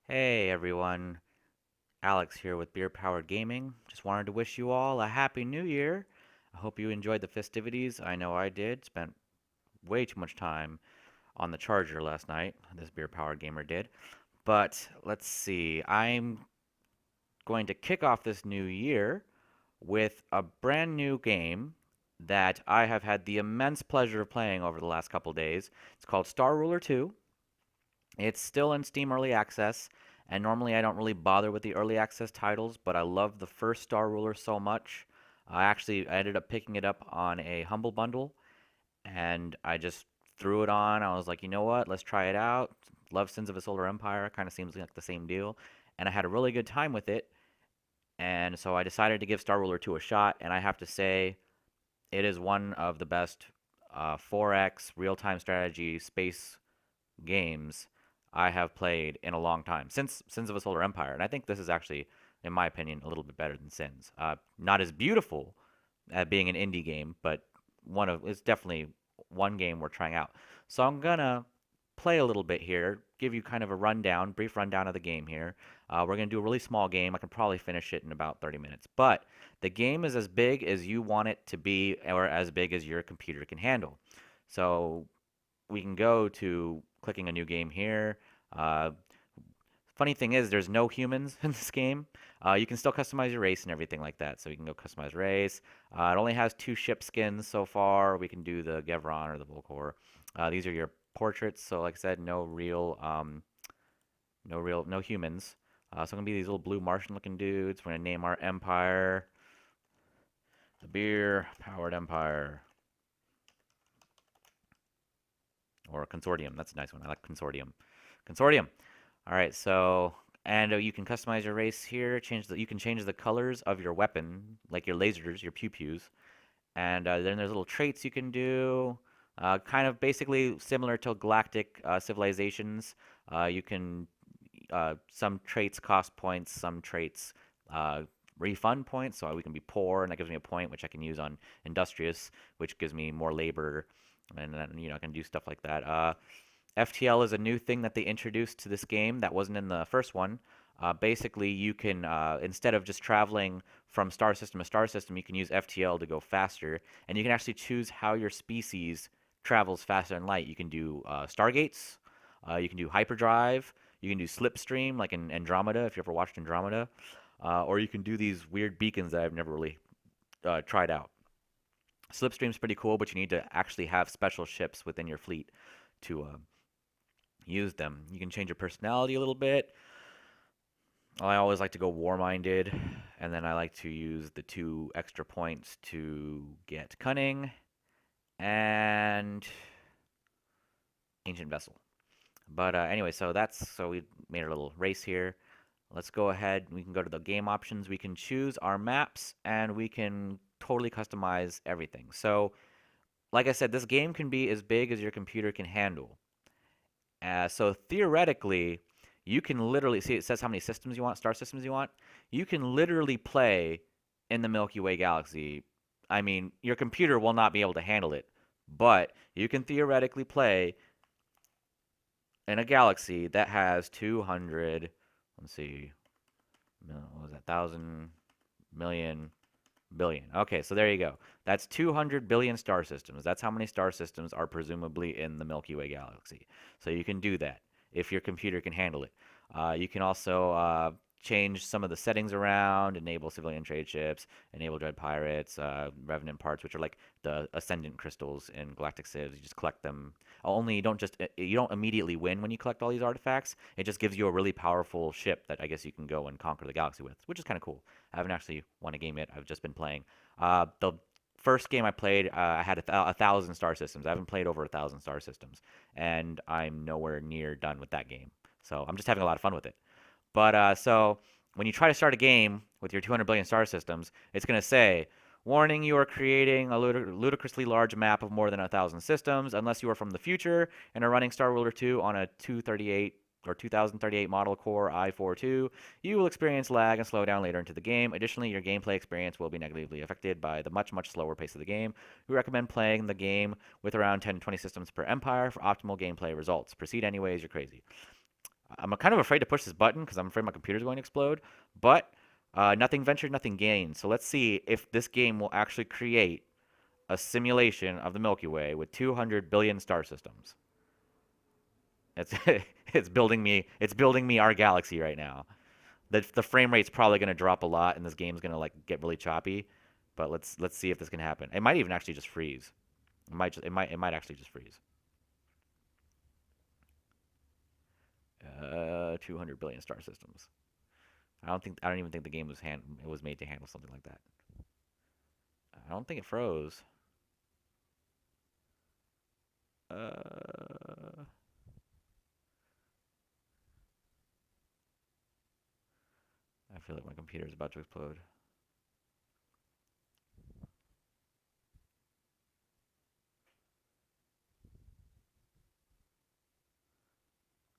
Hey everyone, Alex here with Beer Powered Gaming. Just wanted to wish you all a happy new year. I hope you enjoyed the festivities. I know I did. Spent way too much time on the charger last night. This Beer Powered Gamer did. But let's see. I'm going to kick off this new year with a brand new game that I have had the immense pleasure of playing over the last couple days. It's called Star Ruler 2. It's still in Steam Early Access, and normally I don't really bother with the early access titles, but I love the first Star Ruler so much. I ended up picking it up on a Humble Bundle, and I just threw it on. I was like, you know what? Let's try it out. Love Sins of a Solar Empire. Kind of seems like the same deal. And I had a really good time with it. And so I decided to give Star Ruler 2 a shot. And I have to say, it is one of the best 4X real time strategy space games I have played in a long time since Sins of a Solar Empire, and I think this is actually, in my opinion, a little bit better than Sins. Not as beautiful at being an indie game, but it's definitely one game we're trying out. So I'm gonna play a little bit here, give you kind of a brief rundown of the game here. We're gonna do a really small game. I can probably finish it in about 30 minutes, but the game is as big as you want it to be, or as big as your computer can handle. So we can go to clicking a new game here. Uh, Funny thing is, there's no humans in this game. You can still customize your race and everything like that. So you can go customize race. It only has two ship skins so far. We can do the Gevron or the Volcor. These are your portraits. So like I said, no humans. So it's gonna be these little blue Martian-looking dudes. We're gonna name our empire the Beer Powered Empire or Consortium. That's a nice one. I like Consortium. Consortium. All right, so and you can customize your race here. You can change the colors of your weapon, like your lasers, your pew pews, and then there's little traits you can do. Kind of basically similar to galactic civilizations. You can some traits cost points, some traits uh, refund points. So we can be poor, and that gives me a point which I can use on industrious, which gives me more labor, and then I can do stuff like that. FTL is a new thing that they introduced to this game that wasn't in the first one. Basically, you can instead of just traveling from star system to star system, you can use FTL to go faster, and you can actually choose how your species travels faster than light. You can do stargates, you can do hyperdrive, you can do slipstream like in Andromeda if you ever watched Andromeda, or you can do these weird beacons that I've never really tried out. Slipstream's pretty cool, but you need to actually have special ships within your fleet to use them. You can change your personality a little bit. I always like to go war minded, and then I like to use the two extra points to get cunning and ancient vessel. But anyway, so we made a little race here. Let's go ahead. We can go to the game options. We can choose our maps, and we can totally customize everything. So, like I said, this game can be as big as your computer can handle. So theoretically, you can literally see it says how many systems you want, star systems you want. You can literally play in the Milky Way galaxy. I mean, your computer will not be able to handle it, but you can theoretically play in a galaxy that has 200, let's see, what was that, thousand, million, billion. Okay, so there you go. That's 200 billion star systems. That's how many star systems are presumably in the Milky Way galaxy. So you can do that if your computer can handle it. You can also change some of the settings around, enable civilian trade ships, enable dread pirates, revenant parts, which are like the ascendant crystals in Galactic Civs. You just collect them. Only you don't immediately win when you collect all these artifacts. It just gives you a really powerful ship that I guess you can go and conquer the galaxy with, which is kind of cool. I haven't actually won a game yet. I've just been playing. The first game I played, I had a thousand star systems. I haven't played over a thousand star systems, and I'm nowhere near done with that game. So I'm just having a lot of fun with it. But so when you try to start a game with your 200 billion star systems, it's going to say, warning, you are creating a ludicrously large map of more than 1,000 systems. Unless you are from the future and are running Star Ruler 2 on a 238 or 2038 model Core i4-2, you will experience lag and slow down later into the game. Additionally, your gameplay experience will be negatively affected by the much, much slower pace of the game. We recommend playing the game with around 10 to 20 systems per empire for optimal gameplay results. Proceed anyways, you're crazy. I'm kind of afraid to push this button because I'm afraid my computer's going to explode. But nothing ventured, nothing gained. So let's see if this game will actually create a simulation of the Milky Way with 200 billion star systems. It's it's building me our galaxy right now. The frame rate's probably going to drop a lot, and this game's going to like get really choppy. But let's see if this can happen. It might even actually just freeze. It might actually just freeze. 200 billion star systems. I don't even think the game it was made to handle something like that. I don't think it froze. Uh, I feel like my computer is about to explode.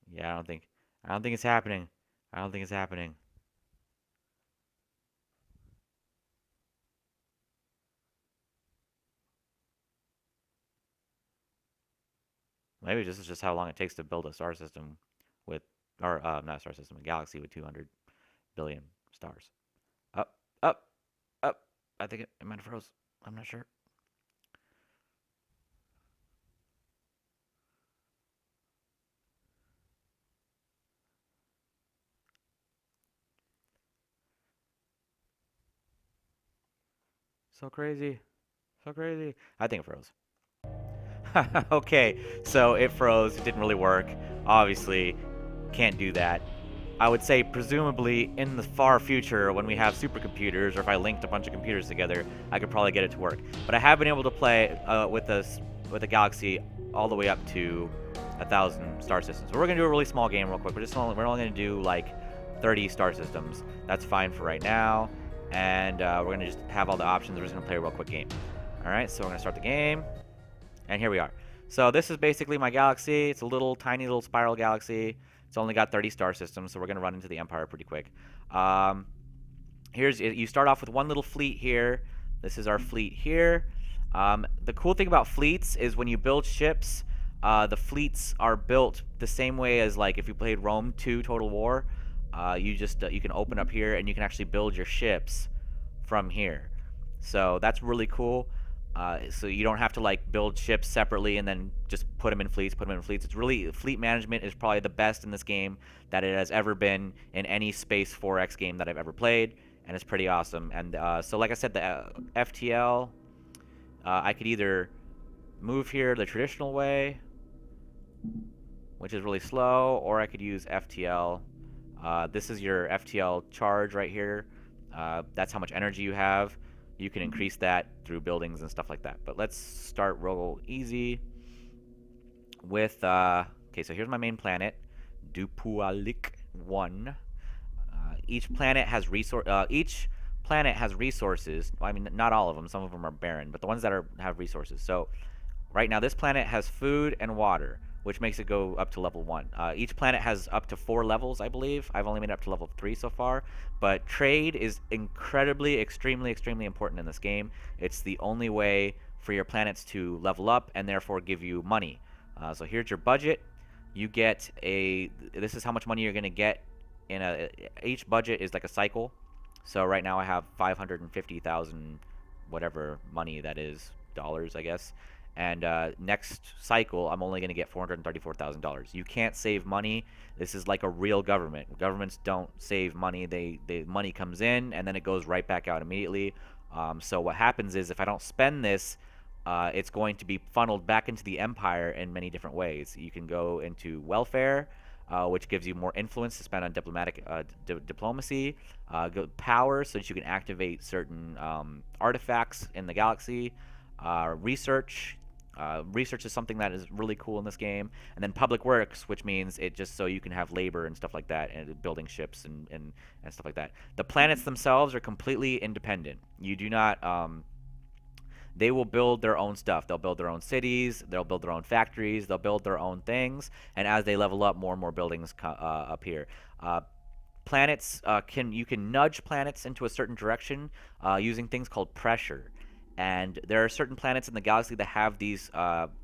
Yeah, I don't think it's happening. I don't think it's happening. Maybe this is just how long it takes to build a star system with, or not a star system, a galaxy with 200 billion stars. Up, up, up. I think it might have froze. I'm not sure. So crazy. So crazy. I think it froze. Okay, so it froze. It didn't really work. Obviously, can't do that. I would say, presumably, in the far future, when we have supercomputers, or if I linked a bunch of computers together, I could probably get it to work. But I have been able to play with a Galaxy all the way up to 1,000 star systems. But we're gonna do a really small game real quick. We're only gonna do like 30 star systems. That's fine for right now, and we're gonna just have all the options. We're just gonna play a real quick game. All right, so we're gonna start the game. And here we are. So this is basically my galaxy. It's a little tiny little spiral galaxy. It's only got 30 star systems, so we're gonna run into the Empire pretty quick. Um, you start off with one little fleet here. This is our fleet here. The cool thing about fleets is when you build ships, the fleets are built the same way as like if you played Rome 2 Total War. You can open up here and you can actually build your ships from here. So that's really cool. So you don't have to like build ships separately and then just put them in fleets, put them in fleets. It's really fleet management is probably the best in this game that it has ever been in any Space 4X game that I've ever played, and it's pretty awesome. And so like I said, the FTL, I could either move here the traditional way, which is really slow, or I could use FTL. This is your FTL charge right here. That's how much energy you have. You can increase that through buildings and stuff like that. But let's start real easy with, okay, so here's my main planet, Dupualik 1. Each planet has resources. Well, I mean, not all of them. Some of them are barren, but the ones that have resources. So right now, this planet has food and water, which makes it go up to level 1. Each planet has up to 4 levels, I believe. I've only made it up to level 3 so far. But trade is incredibly, extremely, extremely important in this game. It's the only way for your planets to level up and therefore give you money. So here's your budget. You get this is how much money you're going to get each budget is like a cycle. So right now I have 550,000 whatever money that is, dollars, I guess. And next cycle, I'm only going to get $434,000. You can't save money. This is like a real government. Governments don't save money. The money comes in and then it goes right back out immediately. So what happens is if I don't spend this, it's going to be funneled back into the empire in many different ways. You can go into welfare, which gives you more influence to spend on diplomacy, power, so that you can activate certain artifacts in the galaxy, research. Research is something that is really cool in this game, and then public works, which means it just so you can have labor and stuff like that, and building ships and stuff like that. The planets themselves are completely independent. You do not. They will build their own stuff. They'll build their own cities. They'll build their own factories. They'll build their own things, and as they level up, more and more buildings appear. Planets you can nudge planets into a certain direction using things called pressure. And there are certain planets in the galaxy that have these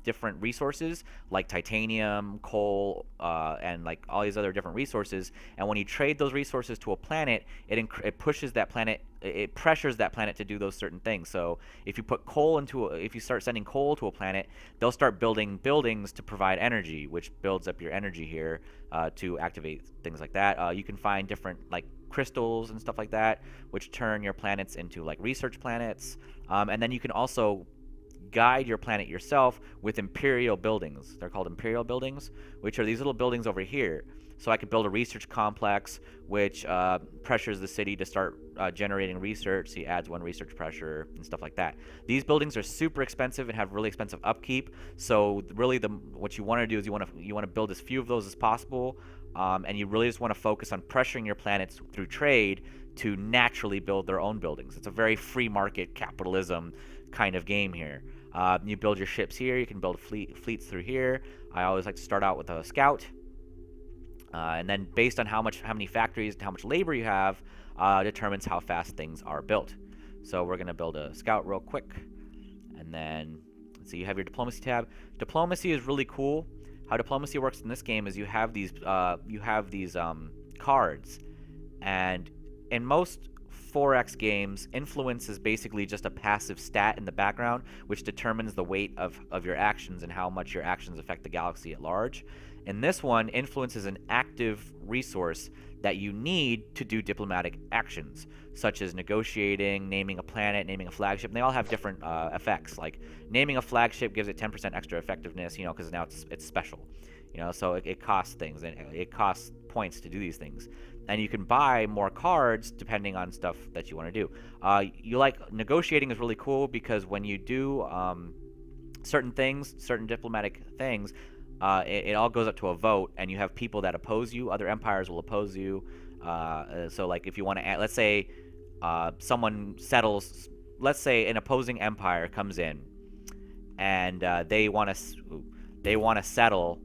different resources, like titanium, coal, and like all these other different resources. And when you trade those resources to a planet, it pushes that planet, it pressures that planet to do those certain things. So if you put coal if you start sending coal to a planet, they'll start building buildings to provide energy, which builds up your energy here to activate things like that. You can find different like crystals and stuff like that, which turn your planets into like research planets. And then you can also guide your planet yourself with imperial buildings. They're called imperial buildings, which are these little buildings over here. So I could build a research complex, which pressures the city to start generating research. So he adds 1 research pressure and stuff like that. These buildings are super expensive and have really expensive upkeep. So really, what you want to do is you want to build as few of those as possible, and you really just want to focus on pressuring your planets through trade to naturally build their own buildings. It's a very free market capitalism kind of game here. You build your ships here. You can build fleets through here. I always like to start out with a scout. And then based on how many factories and how much labor you have, determines how fast things are built. So we're going to build a scout real quick. And then, so you have your diplomacy tab. Diplomacy is really cool. How diplomacy works in this game is you have these cards. And in most 4X games, influence is basically just a passive stat in the background, which determines the weight of your actions and how much your actions affect the galaxy at large. In this one, influence is an active resource that you need to do diplomatic actions, such as negotiating, naming a planet, naming a flagship. And they all have different effects. Like naming a flagship gives it 10% extra effectiveness, because now it's special. So it costs things, and it costs points to do these things. And you can buy more cards depending on stuff that you want to do. Negotiating is really cool because when you do certain things, certain diplomatic things, it all goes up to a vote, and you have people that oppose you. Other empires will oppose you. So like if you want to, let's say someone settles, let's say an opposing empire comes in, and they want to settle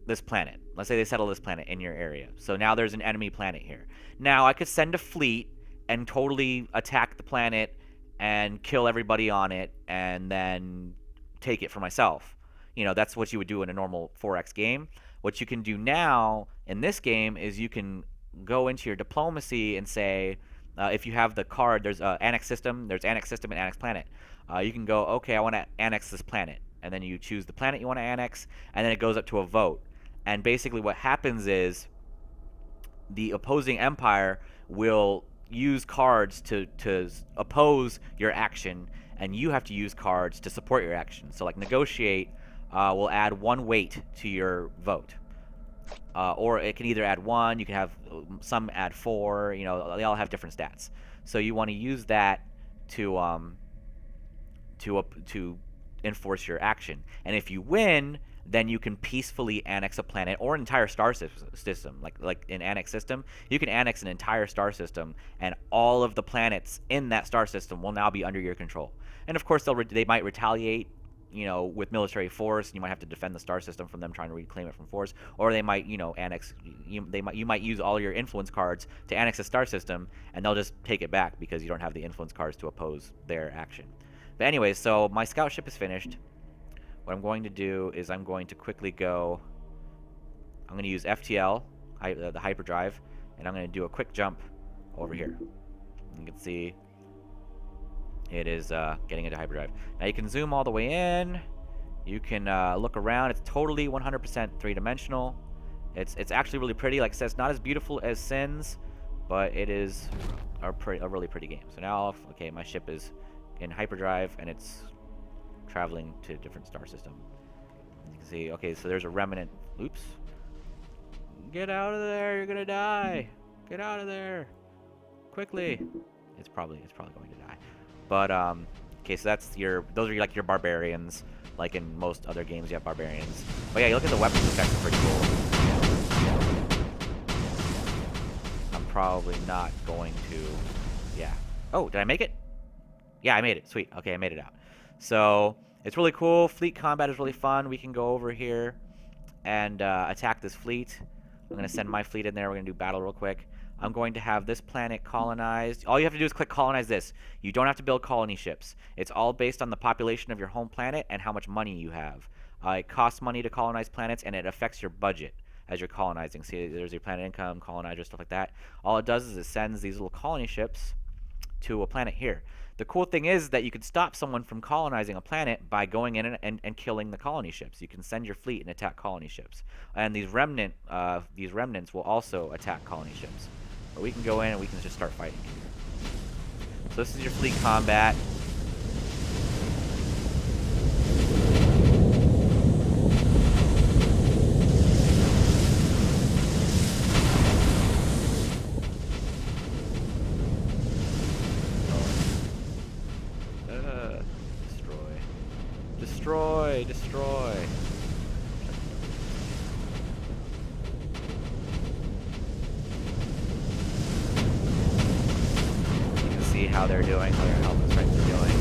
this planet. Let's say they settle this planet in your area. So now there's an enemy planet here. Now I could send a fleet and totally attack the planet and kill everybody on it, and then take it for myself. That's what you would do in a normal 4X game. What you can do now in this game is you can go into your diplomacy and say, if you have the card, there's annex system and annex planet. You can go, okay, I want to annex this planet, and then you choose the planet you want to annex, and then it goes up to a vote. And basically what happens is the opposing empire will use cards to oppose your action, and you have to use cards to support your action. So like negotiate will add 1 weight to your vote. Or it can either add 1, you can have some add 4, they all have different stats. So you want to use that to enforce your action. And if you win, then you can peacefully annex a planet or an entire star system. Like in Annex System, you can annex an entire star system, and all of the planets in that star system will now be under your control. And of course, they might retaliate, with military force. You might have to defend the star system from them trying to reclaim it from force, or they might, annex. You might use all your influence cards to annex a star system, and they'll just take it back because you don't have the influence cards to oppose their action. But anyway, so my scout ship is finished. What I'm going to do is I'm going to quickly go. I'm going to use FTL, the hyperdrive, and I'm going to do a quick jump over here. You can see it is getting into hyperdrive. Now you can zoom all the way in. You can look around. It's totally 100% three-dimensional. It's actually really pretty. Like I said, it's not as beautiful as Sins, but it is a really pretty game. So now, okay, my ship is in hyperdrive, and it's traveling to a different star system. You can see, okay, so there's a remnant. Oops. Get out of there, you're gonna die. Get out of there. Quickly. It's probably going to die. But okay, so those are like your barbarians. Like in most other games you have barbarians. But yeah, you look at the weapons effects, are pretty cool. I'm probably not going to, yeah. Oh, did I make it? Yeah, I made it. Sweet. Okay, I made it out. So it's really cool. Fleet combat is really fun. We can go over here and attack this fleet. I'm going to send my fleet in there. We're going to do battle real quick. I'm going to have this planet colonized. All you have to do is click colonize this. You don't have to build colony ships. It's all based on the population of your home planet and how much money you have. It costs money to colonize planets, and it affects your budget as you're colonizing. See, there's your planet income, colonizer, stuff like that. All it does is it sends these little colony ships to a planet here. The cool thing is that you can stop someone from colonizing a planet by going in and killing the colony ships. You can send your fleet and attack colony ships. And these remnants will also attack colony ships. But we can go in and we can just start fighting here. So this is your fleet combat. Destroy, destroy. You can see how they're doing, how their health and strength are doing.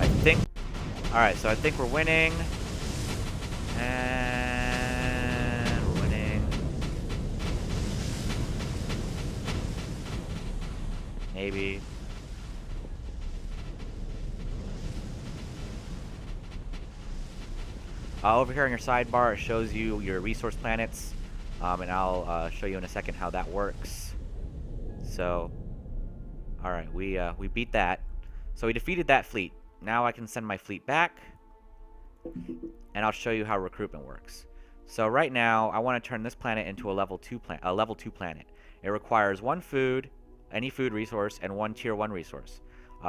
I think. Alright, so I think we're winning. And we're winning. Maybe. Over here on your sidebar, it shows you your resource planets, and I'll show you in a second how that works. So, all right, we beat that. So we defeated that fleet. Now I can send my fleet back, and I'll show you how recruitment works. So right now, I want to turn this planet into a level 2 planet. It requires 1 food, any food resource, and 1 tier 1 resource.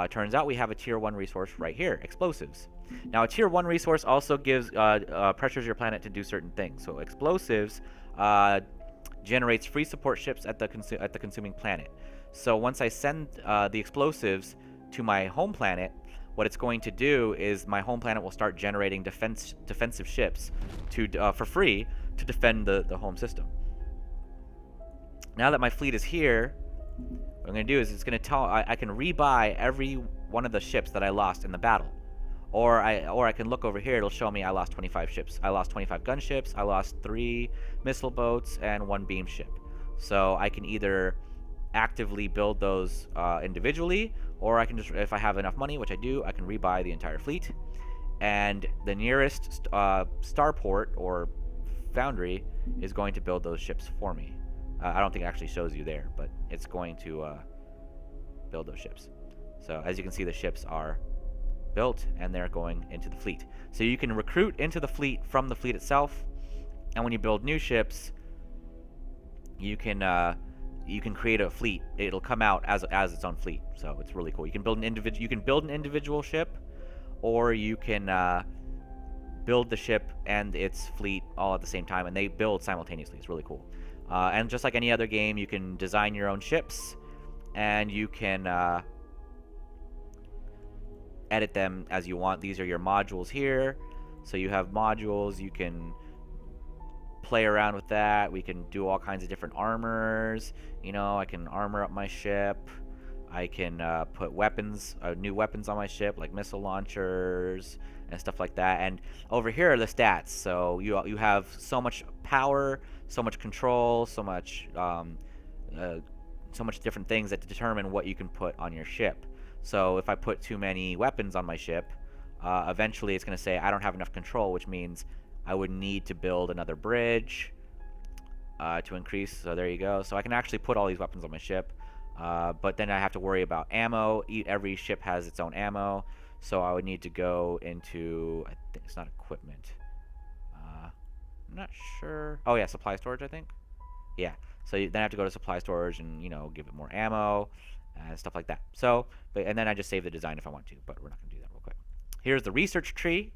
Turns out we have a tier 1 resource right here, explosives. Now, a tier 1 resource also gives pressures your planet to do certain things. So explosives generates free support ships at the consuming planet. So once I send the explosives to my home planet, what it's going to do is my home planet will start generating defensive ships for free to defend the home system. Now that my fleet is here, what I'm going to do is it's going to tell I can rebuy every one of the ships that I lost in the battle. Or I can look over here, it'll show me I lost 25 ships. I lost 25 gunships, I lost 3 missile boats, and 1 beam ship. So I can either actively build those individually, or I can just, if I have enough money, which I do, I can rebuy the entire fleet. And the nearest starport or foundry is going to build those ships for me. I don't think it actually shows you there, but it's going to build those ships. So as you can see, the ships are built and they're going into the fleet. So you can recruit into the fleet from the fleet itself, and when you build new ships, you can create a fleet. It'll come out as its own fleet. So it's really cool. You can build an individual ship, or you can build the ship and its fleet all at the same time, and they build simultaneously. It's really cool. And just like any other game, you can design your own ships, and you can edit them as you want. These are your modules here. So you have modules, you can play around with that. We can do all kinds of different armors. You know, I can armor up my ship. I can put weapons, new weapons on my ship, like missile launchers and stuff like that. And over here are the stats. So you have so much power, so much control, so much different things that determine what you can put on your ship. So if I put too many weapons on my ship, eventually it's going to say I don't have enough control, which means I would need to build another bridge to increase. So there you go. So I can actually put all these weapons on my ship, but then I have to worry about ammo. Every ship has its own ammo, so I would need to go into, I think it's not equipment. I'm not sure. Oh yeah, supply storage, I think. Yeah. So then I have to go to supply storage and, you know, give it more ammo and stuff like that. So, and then I just save the design if I want to, but we're not going to do that real quick. Here's the research tree.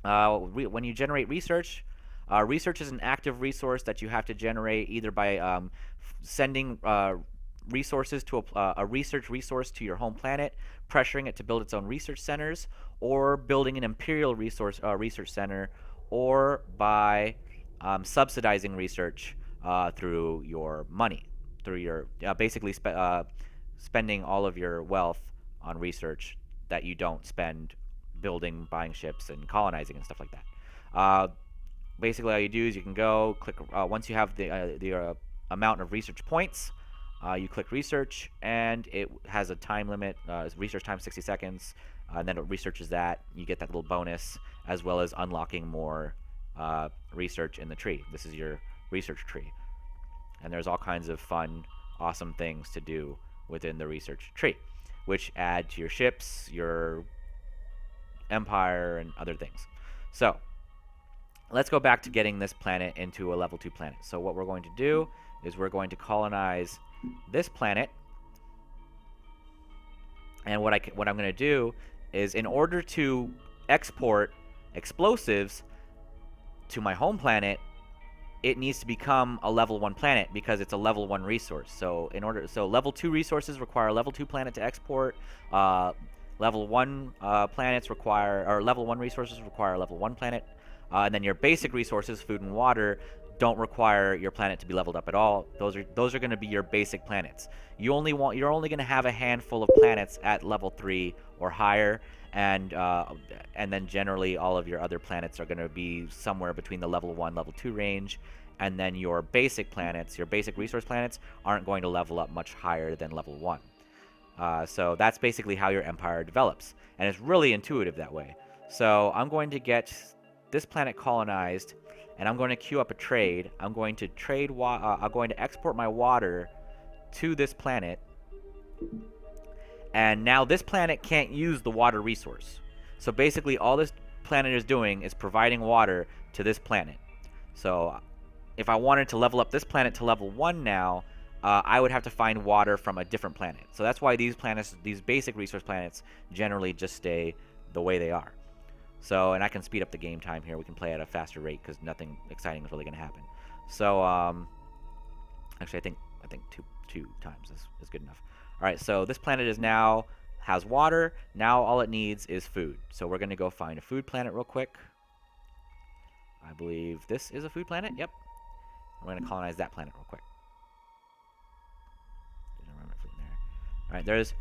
When you generate research, research is an active resource that you have to generate either by sending resources to a research resource to your home planet, pressuring it to build its own research centers, or building an imperial research center, or by subsidizing research through your money, through your basically spending all of your wealth on research that you don't spend building, buying ships, and colonizing and stuff like that. Basically, all you do is you can go click once you have the amount of research points. you click research, and it has a time limit. Research time 60 seconds, and then it researches that. You get that little bonus, as well as unlocking more research in the tree. This is your research tree, and there's all kinds of fun, awesome things to do within the research tree, which add to your ships, your empire, and other things. So let's go back to getting this planet into a level 2 planet. So what we're going to do is we're going to colonize this planet. And what I'm going to do is, in order to export explosives to my home planet, it needs to become a level 1 planet because it's a level 1 resource. So level 2 resources require a level 2 planet to export. Level 1 planets require, or level 1 resources require a level 1 planet. And then your basic resources, food and water, don't require your planet to be leveled up at all. Those are going to be your basic planets. You're only going to have a handful of planets at level 3 or higher, and then generally all of your other planets are going to be somewhere between the level 1, level 2 range. And then your basic planets, your basic resource planets, aren't going to level up much higher than level 1. So that's basically how your empire develops, and it's really intuitive that way. So I'm going to get this planet colonized, and I'm going to queue up a trade. I'm going to I'm going to export my water to this planet, and now this planet can't use the water resource. So basically, all this planet is doing is providing water to this planet. So if I wanted to level up this planet to level 1 now, I would have to find water from a different planet. So that's why these basic resource planets, generally just stay the way they are. So, and I can speed up the game time here. We can play at a faster rate because nothing exciting is really going to happen. So, actually, I think two times is good enough. All right, so this planet has water. Now all it needs is food. So we're going to go find a food planet real quick. I believe this is a food planet. Yep. We're going to colonize that planet real quick. All right, there's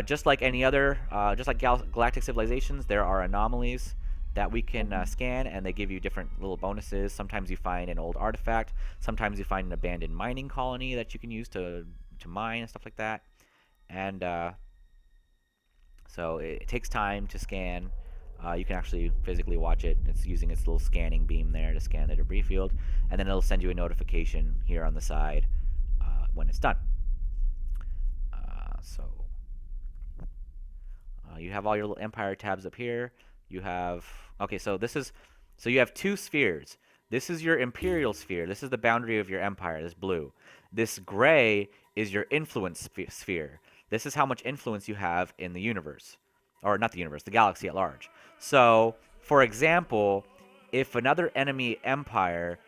just like any other, just like galactic civilizations, there are anomalies that we can scan, and they give you different little bonuses. Sometimes you find an old artifact. Sometimes you find an abandoned mining colony that you can use to mine and stuff like that. And so it takes time to scan. You can actually physically watch it. It's using its little scanning beam there to scan the debris field, and then it'll send you a notification here on the side when it's done. You have all your little empire tabs up here. You have, okay, so you have 2 spheres. This is your imperial sphere. This is the boundary of your empire, this blue. This gray is your influence sphere. This is how much influence you have in the universe. Or not the universe, the galaxy at large. So, for example, if another enemy empire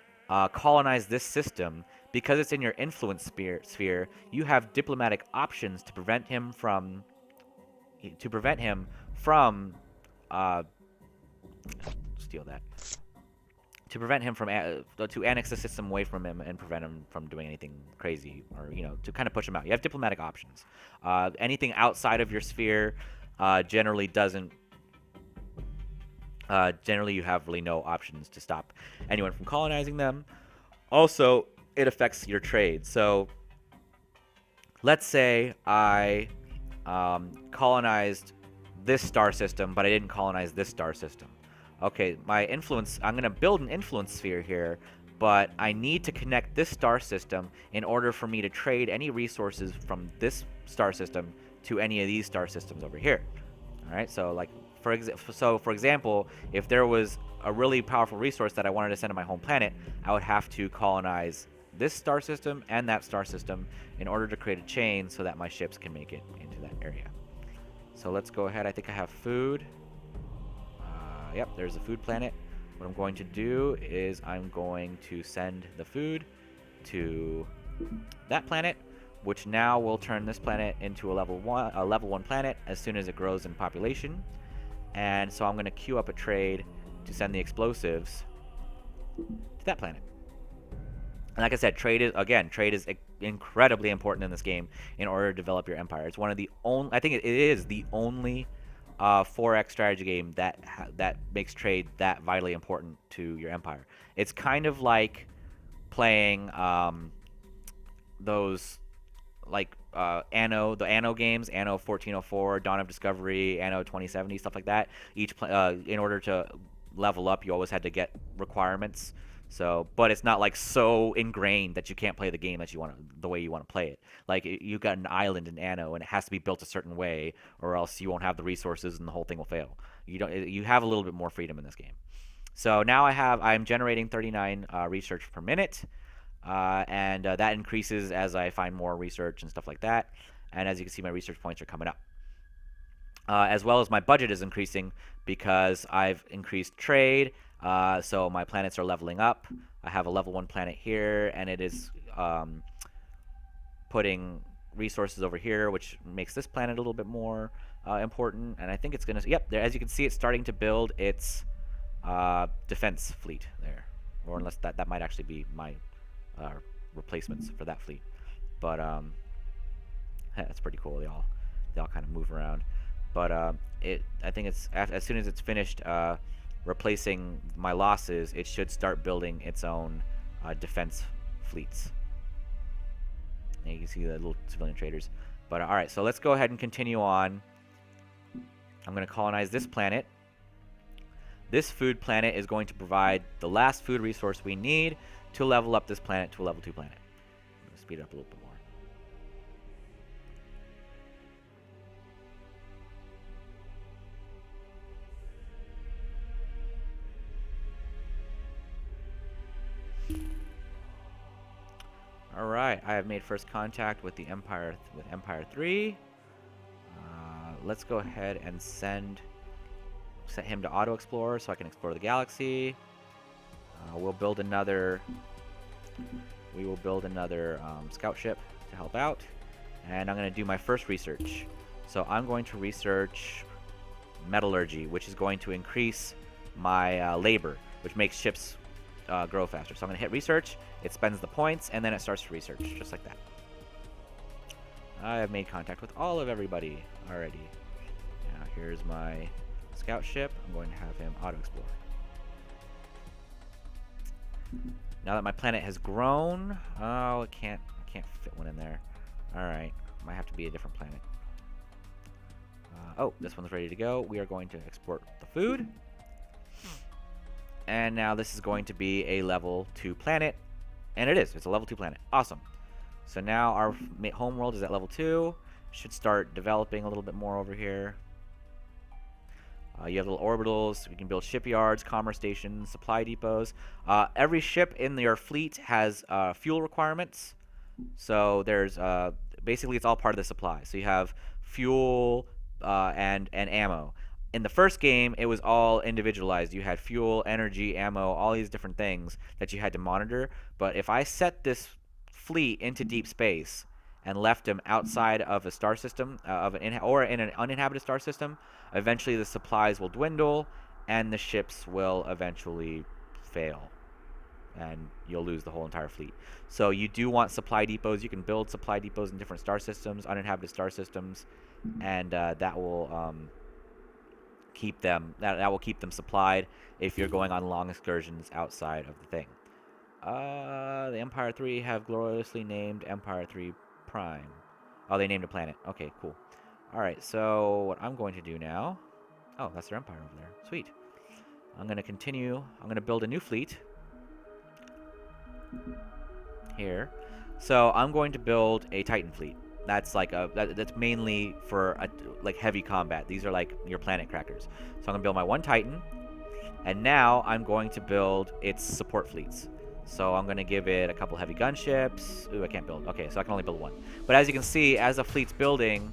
colonized this system, because it's in your influence sphere, you have diplomatic options to prevent him from steal that. To prevent him from to annex the system away from him and prevent him from doing anything crazy, or to kind of push him out. You have diplomatic options. Anything outside of your sphere generally doesn't. Generally, you have really no options to stop anyone from colonizing them. Also, it affects your trade. So, let's say I colonized this star system, but I didn't colonize this star system. Okay, my influence, I'm going to build an influence sphere here, but I need to connect this star system in order for me to trade any resources from this star system to any of these star systems over here. All right, so like for example, if there was a really powerful resource that I wanted to send to my home planet, I would have to colonize this star system and that star system in order to create a chain so that my ships can make it into that area. So let's go ahead. I think I have food. Yep, there's a food planet. What I'm going to do is I'm going to send the food to that planet, which now will turn this planet into a level 1 planet as soon as it grows in population. And so I'm going to queue up a trade to send the explosives to that planet. And like I said, trade is incredibly important in this game in order to develop your empire. It's one of the only, I think it is the only 4X strategy game that makes trade that vitally important to your empire. It's kind of like playing those like the Anno games, Anno 1404, Dawn of Discovery, Anno 2070, stuff like that. In order to level up, you always had to get requirements. So, but it's not like so ingrained that you can't play the game that you want the way you want to play it. Like you got an island in Anno, and it has to be built a certain way, or else you won't have the resources, and the whole thing will fail. You have a little bit more freedom in this game. So now I'm generating 39 research per minute, and that increases as I find more research and stuff like that. And as you can see, my research points are coming up. As well as my budget is increasing because I've increased trade. So my planets are leveling up. I have a level 1 planet here, and it is putting resources over here, which makes this planet a little bit more important. And I think it's going to... Yep, there, as you can see, it's starting to build its defense fleet there. Or unless that might actually be my replacements for that fleet. But that's pretty cool. They all kind of move around. But I think it's as soon as it's finished replacing my losses, it should start building its own defense fleets. And you can see the little civilian traders. But all right, so let's go ahead and continue on. I'm going to colonize this planet. This food planet is going to provide the last food resource we need to level up this planet to a level 2 planet. I'm going to speed it up a little bit more. Alright, I have made first contact with the Empire, with Empire 3. Let's go ahead and set him to Auto Explorer so I can explore the galaxy. We will build another scout ship to help out. And I'm going to do my first research. So I'm going to research metallurgy, which is going to increase my labor, which makes ships grow faster. So I'm going to hit research, it spends the points, and then it starts to research, just like that. I have made contact with all of everybody already. Now here's my scout ship. I'm going to have him auto-explore. Now that my planet has grown, oh, I can't fit one in there. Alright, might have to be a different planet. Oh, this one's ready to go. We are going to export the food. And now this is going to be a level 2 planet. And it is. It's a level 2 planet. Awesome. So now our home world is at level 2. Should start developing a little bit more over here. You have little orbitals. We can build shipyards, commerce stations, supply depots. Every ship in your fleet has fuel requirements. So there's basically it's all part of the supply. So you have fuel and ammo. In the first game, it was all individualized. You had fuel, energy, ammo, all these different things that you had to monitor. But if I set this fleet into deep space and left them outside of a star system, or in an uninhabited star system, eventually the supplies will dwindle and the ships will eventually fail. And you'll lose the whole entire fleet. So you do want supply depots. You can build supply depots in different star systems, uninhabited star systems, and that will... keep them that will keep them supplied if you're going on long excursions outside of the thing. The Empire 3 have gloriously named Empire 3 Prime. Oh, they named a planet. Okay, cool. Alright, so what I'm going to do now... Oh, that's their empire over there. Sweet. I'm going to continue. I'm going to build a new fleet. Here. So I'm going to build a Titan fleet. That's like that's mainly for like heavy combat. These are like your planet crackers. So I'm gonna build my one Titan, and now I'm going to build its support fleets. So I'm gonna give it a couple heavy gunships. Ooh, I can't build. Okay, so I can only build one. But as you can see, as the fleet's building,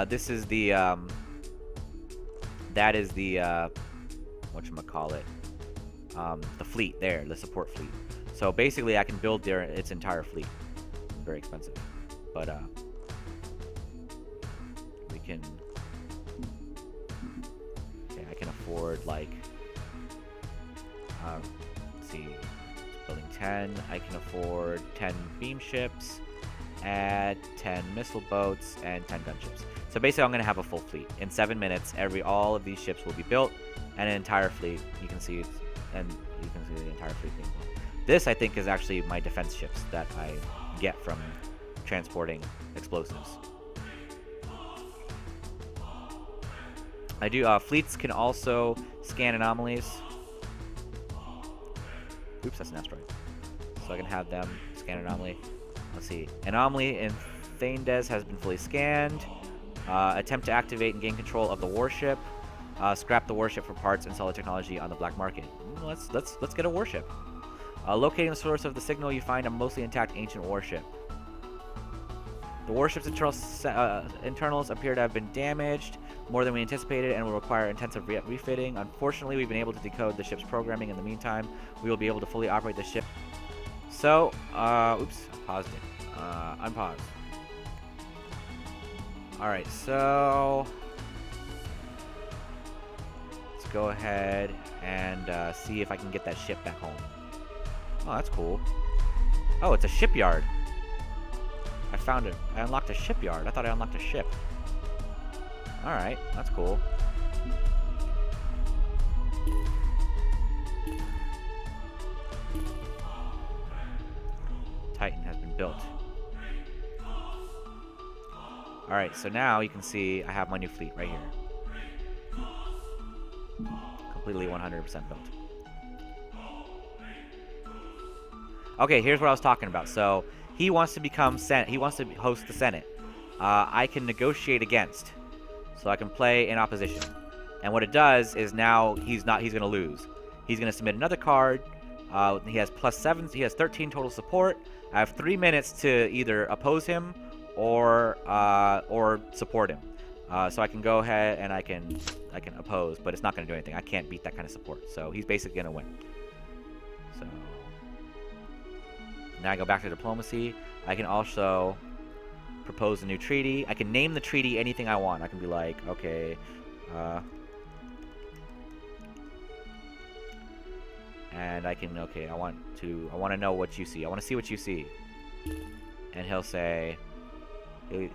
this is the that is the whatchamacallit, the fleet there, the support fleet. So basically, I can build its entire fleet. Very expensive, but I can afford, like, let's see, building 10. I can afford 10 beam ships, add 10 missile boats, and 10 gunships. So basically, I'm going to have a full fleet. In 7 minutes, all of these ships will be built, and an entire fleet. You can see the entire fleet being built. This, I think, is actually my defense ships that I get from transporting explosives. I do. Fleets can also scan anomalies. Oops, that's an asteroid. So I can have them scan anomaly. Let's see. Anomaly in Thaindes has been fully scanned. Attempt to activate and gain control of the warship. Scrap the warship for parts and solid technology on the black market. Let's get a warship. Locating the source of the signal, you find a mostly intact ancient warship. The warship's internals appear to have been damaged more than we anticipated and will require intensive refitting. Unfortunately, we've been able to decode the ship's programming. In the meantime, we will be able to fully operate the ship. So, oops, I paused it. Unpause. Alright, so let's go ahead and see if I can get that ship back home. Oh, that's cool. Oh, it's a shipyard. I found it. I unlocked a shipyard. I thought I unlocked a ship. Alright, that's cool. Titan has been built. Alright, so now you can see I have my new fleet right here. Completely 100% built. Okay, here's what I was talking about. So, he wants to become Senate. He wants to host the Senate. I can negotiate against. So I can play in opposition. And what it does is now he's going to lose. He's going to submit another card. He has +7. He has 13 total support. I have 3 minutes to either oppose him or support him. So I can go ahead and I can oppose, but it's not going to do anything. I can't beat that kind of support. So he's basically going to win. So now I go back to diplomacy. I can also propose a new treaty. I can name the treaty anything I want. I can be like, okay, and I can, okay, I want to know what you see. I want to see what you see. And he'll say, he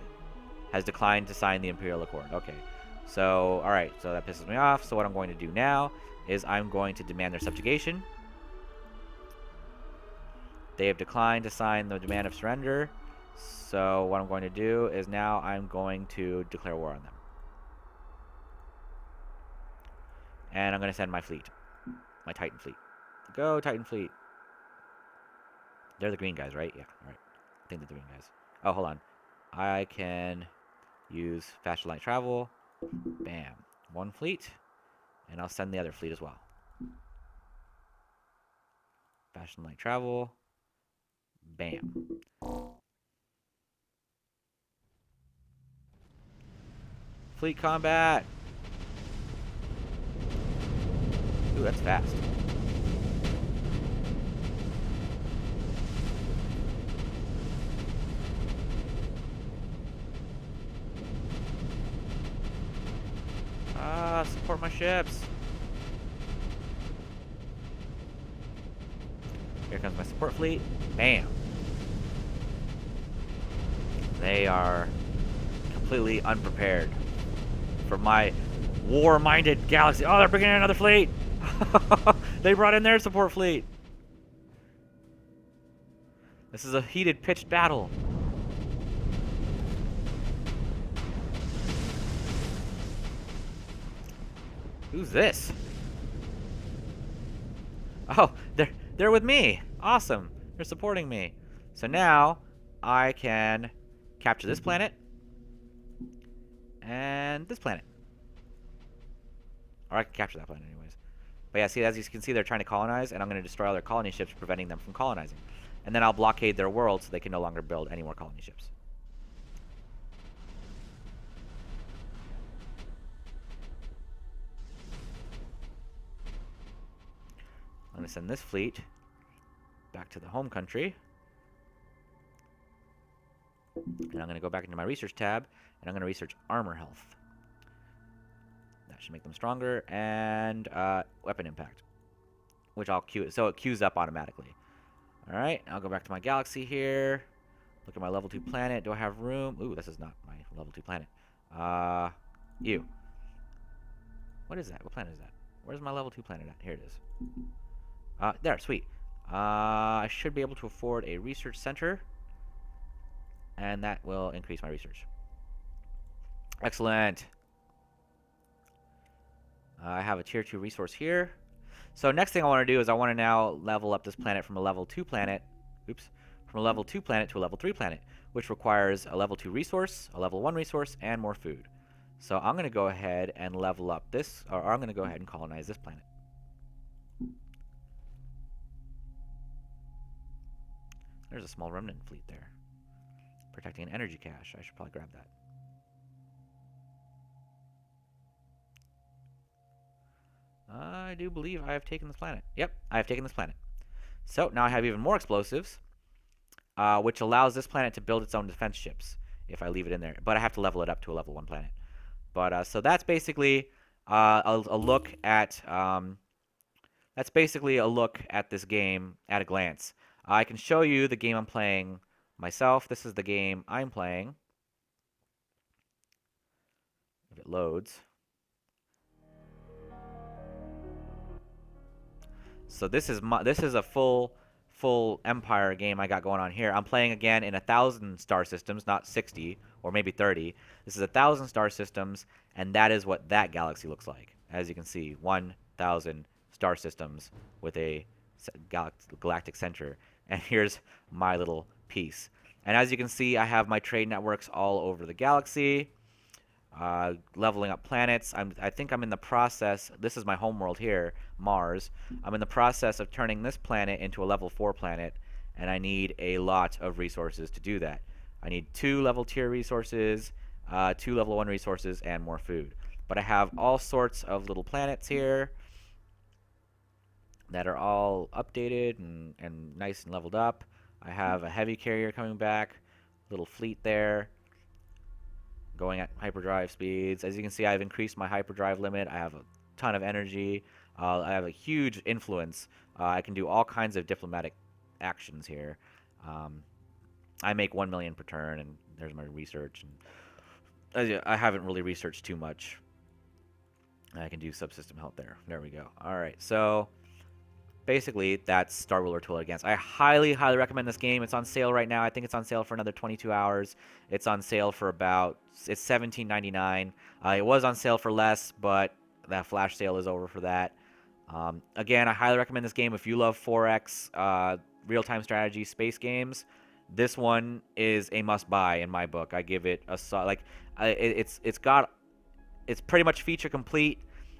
has declined to sign the Imperial Accord. Okay. So, alright, so that pisses me off. So what I'm going to do now is I'm going to demand their subjugation. They have declined to sign the demand of surrender. So what I'm going to do is now I'm going to declare war on them. And I'm going to send my fleet. My Titan fleet. Go, Titan fleet. They're the green guys, right? Yeah, alright. I think they're the green guys. Oh, hold on. I can use faster light travel. Bam. One fleet. And I'll send the other fleet as well. Faster light travel. Bam. Fleet combat. Ooh, that's fast. Support my ships. Here comes my support fleet. Bam. They are completely unprepared for my war-minded galaxy. Oh, they're bringing in another fleet. They brought in their support fleet. This is a heated, pitched battle. Who's this? Oh, they're with me. Awesome. They're supporting me. So now I can capture this planet and this planet. Or I can capture that planet anyways. But yeah, see, as you can see, they're trying to colonize, and I'm going to destroy all their colony ships, preventing them from colonizing. And then I'll blockade their world so they can no longer build any more colony ships. I'm going to send this fleet back to the home country. And I'm going to go back into my research tab, and I'm going to research armor health. That should make them stronger. And weapon impact, which I'll queue. So it queues up automatically. All right, I'll go back to my galaxy here. Look at my level 2 planet. Do I have room? Ooh, this is not my level 2 planet. You. What is that? What planet is that? Where's my level 2 planet at? Here it is. There, sweet. I should be able to afford a research center. and that will increase my research. Excellent. I have a tier 2 resource here. So next thing I want to do is I want to now level up this planet from a level 2 planet. Oops. From a level 2 planet to a level 3 planet, which requires a level 2 resource, a level 1 resource, and more food. So I'm going to go ahead and level up this, or I'm going to go ahead and colonize this planet. There's a small remnant fleet there. Protecting an energy cache. I should probably grab that. I do believe I have taken this planet. Yep, I have taken this planet. So now I have even more explosives, which allows this planet to build its own defense ships if I leave it in there. But I have to level it up to a level 1 planet. But so that's basically a look at this game at a glance. I can show you the game I'm playing myself. This is the game I'm playing. If it loads. So this is a full Empire game I got going on here. I'm playing again in 1,000 star systems, not 60 or maybe 30. This is 1,000 star systems, and that is what that galaxy looks like. As you can see, 1,000 star systems with a galactic center. And here's my little piece. And as you can see, I have my trade networks all over the galaxy. Leveling up planets. I think I'm in the process. This is my homeworld here, Mars. I'm in the process of turning this planet into a level 4 planet, and I need a lot of resources to do that. I need 2 level tier resources, 2 level 1 resources, and more food. But I have all sorts of little planets here that are all updated and nice and leveled up. I have a heavy carrier coming back, little fleet there, going at hyperdrive speeds. As you can see, I've increased my hyperdrive limit. I have a ton of energy. I have a huge influence. I can do all kinds of diplomatic actions here. I make 1 million per turn, and there's my research. And I haven't really researched too much. I can do subsystem help there. There we go. All right, so basically that's Star Ruler Tool Against. I highly recommend this game. It's on sale right now. I think it's on sale for another 22 hours. It's on sale for it's $17.99. It was on sale for less, but that flash sale is over for that. Again, I highly recommend this game if you love 4X real-time strategy space games. This one is a must-buy in my book. I give it a it's pretty much feature complete.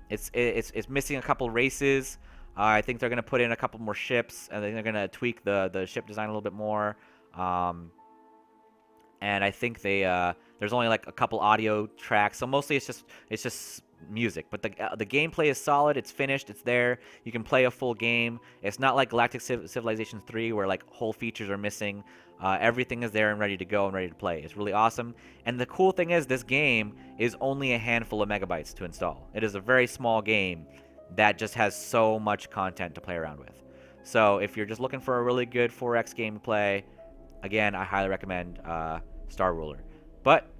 It's missing a couple races. I think they're going to put in a couple more ships, and then they're going to tweak the ship design a little bit more. And I think there's only like a couple audio tracks, so mostly it's just music. But the gameplay is solid. It's finished. It's there. You can play a full game. It's not like Galactic Civilization 3 where like whole features are missing. Everything is there and ready to go and ready to play. It's really awesome. And the cool thing is this game is only a handful of megabytes to install. It is a very small game that just has so much content to play around with. So if you're just looking for a really good 4X game to play, again, I highly recommend Star Ruler. But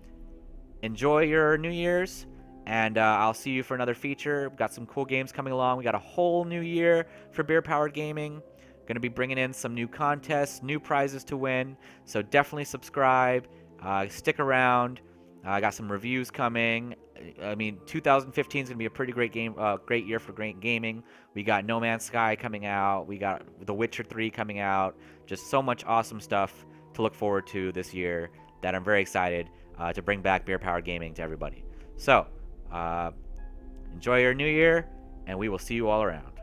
enjoy your New Year's, and I'll see you for another feature. We've got some cool games coming along. We got a whole new year for Beer Powered Gaming. Going to be bringing in some new contests, new prizes to win. So definitely subscribe. Stick around. I got some reviews coming. I mean, 2015 is going to be a pretty great year for great gaming. We got No Man's Sky coming out. We got The Witcher 3 coming out. Just so much awesome stuff to look forward to this year that I'm very excited to bring back Beer Powered Gaming to everybody. So, enjoy your new year, and we will see you all around.